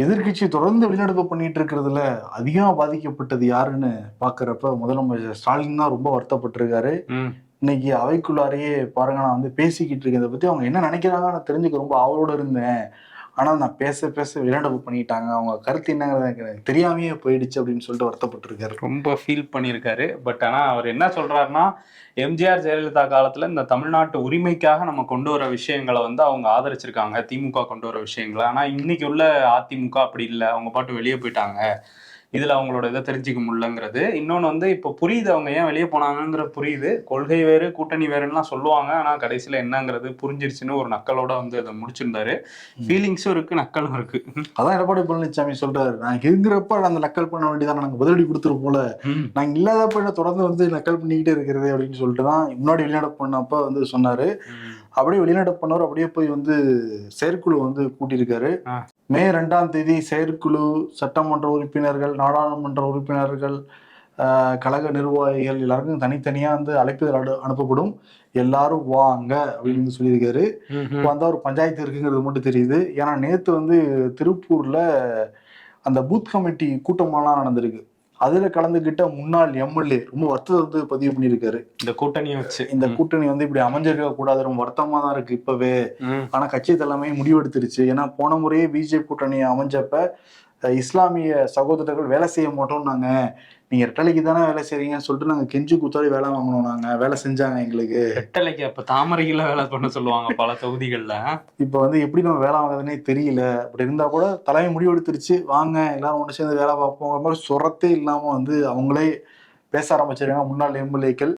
எதிர்க்கட்சி தொடர்ந்து வெளிநடப்பு பண்ணிட்டு இருக்கிறதுல அதிகமா பாதிக்கப்பட்டது யாருன்னு பாக்குறப்ப முதலமைச்சர் ஸ்டாலின் தான் ரொம்ப வருத்தப்பட்டிருக்காரு. இன்னைக்கு அவைக்குள்ளாரையே பாருங்க, நான் வந்து பேசிக்கிட்டு இருக்கேன், இதை பத்தி அவங்க என்ன நினைக்கிறாங்கன்னு நான் தெரிஞ்சுக்க ரொம்ப ஆவலோட இருந்தேன். ஆனா நான் பேச பேச வெளிநடப்பு பண்ணிட்டாங்க, அவங்க கருத்து என்னங்கிறது எனக்கு தெரியாமையே போயிடுச்சு அப்படின்னு சொல்லிட்டு வருத்தப்பட்டிருக்காரு. ரொம்ப ஃபீல் பண்ணியிருக்காரு. பட் ஆனா அவர் என்ன சொல்றாருன்னா, எம்ஜிஆர் ஜெயலலிதா காலத்துல இந்த தமிழ்நாட்டு உரிமைக்காக நம்ம கொண்டு வர விஷயங்களை வந்து அவங்க ஆதரிச்சிருக்காங்க, திமுக கொண்டு வர விஷயங்களை. ஆனா இன்னைக்கு உள்ள அதிமுக அப்படி இல்லை, அவங்க பாட்டு வெளியே போயிட்டாங்க, இதுல அவங்களோட இதை தெரிஞ்சுக்க முடியலங்கிறது. இன்னொன்னு வந்து இப்போ புரியுது அவங்க ஏன் வெளியே போனாங்கிற புரியுது. கொள்கை வேறு கூட்டணி வேறுலாம் சொல்லுவாங்க, ஆனா கடைசியில என்னங்கிறது புரிஞ்சிருச்சுன்னு ஒரு நக்கலோட வந்து அதை முடிச்சிருந்தாரு. ஃபீலிங்ஸும் இருக்கு, நக்கலும் இருக்கு. அதான் எடப்பாடி பழனிசாமி சொல்றாரு, நான் இருக்கிறப்ப அந்த நக்கல் பண்ண வேண்டியதான், நாங்க பதிலடி கொடுத்துரு போல, நாங்க இல்லாதப்ப என்ன தொடர்ந்து வந்து நக்கல் பண்ணிக்கிட்டே இருக்கிறது அப்படின்னு சொல்லிட்டு தான் முன்னாடி வெளிநடப்பு பண்ணப்ப வந்து சொன்னாரு. அப்படியே வெளிநடப்பு பண்ணவர் அப்படியே போய் வந்து செயற்குழு வந்து கூட்டியிருக்காரு. மே 2ஆம் தேதி செயற்குழு, சட்டமன்ற உறுப்பினர்கள், நாடாளுமன்ற உறுப்பினர்கள், கழக நிர்வாகிகள் எல்லாருக்கும் தனித்தனியா வந்து அழைப்புதல் அனுப்பப்படும், எல்லாரும் வாங்க அப்படின்னு சொல்லியிருக்காரு. வந்தா ஒரு பஞ்சாயத்து இருக்குங்கிறது மட்டும் தெரியுது. ஏன்னா நேத்து வந்து திருப்பூர்ல அந்த பூத் கமிட்டி கூட்டமெல்லாம் நடந்திருக்கு. அதுல கலந்துகிட்ட முன்னாள் எம்எல்ஏ ரொம்ப வருத்தத்தை வந்து பதிவு பண்ணியிருக்காரு. இந்த கூட்டணியை வச்சு இந்த கூட்டணி வந்து இப்படி அமைஞ்சிருக்க கூடாது, ரொம்ப வருத்தமா தான் இருக்கு இப்பவே. ஆனா கட்சி தலைமை முடிவெடுத்துருச்சு. ஏன்னா போன முறையே பிஜேபி கூட்டணி அமைஞ்சப்ப இஸ்லாமிய சகோதரர்கள் வேலை செய்ய மாட்டோம்னாங்க, நீங்க ரெட்டலைக்கு தானே வேலை செய்றீங்கன்னு சொல்லிட்டு நாங்க கெஞ்சி கூத்தாடி வேலை வாங்கணும், நாங்க வேலை செஞ்சாங்க எங்களுக்கு. ரெட்டலைக்கு அப்ப தாமரைக்குள்ள வேலை பண்ண சொல்லுவாங்க பல தொகுதிகள்ல. இப்ப வந்து எப்படி நம்ம வேலை வாங்குறதுன்னே தெரியல. அப்படி இருந்தா கூட தலைமை முடிவெடுத்துருச்சு, வாங்க எல்லாரும் ஒன்று சேர்ந்து வேலை பார்ப்போம் மாதிரி சொரத்தே இல்லாம வந்து அவங்களே பேச ஆரம்பிச்சிருக்காங்க முன்னாள் எம்எல்ஏக்கள்.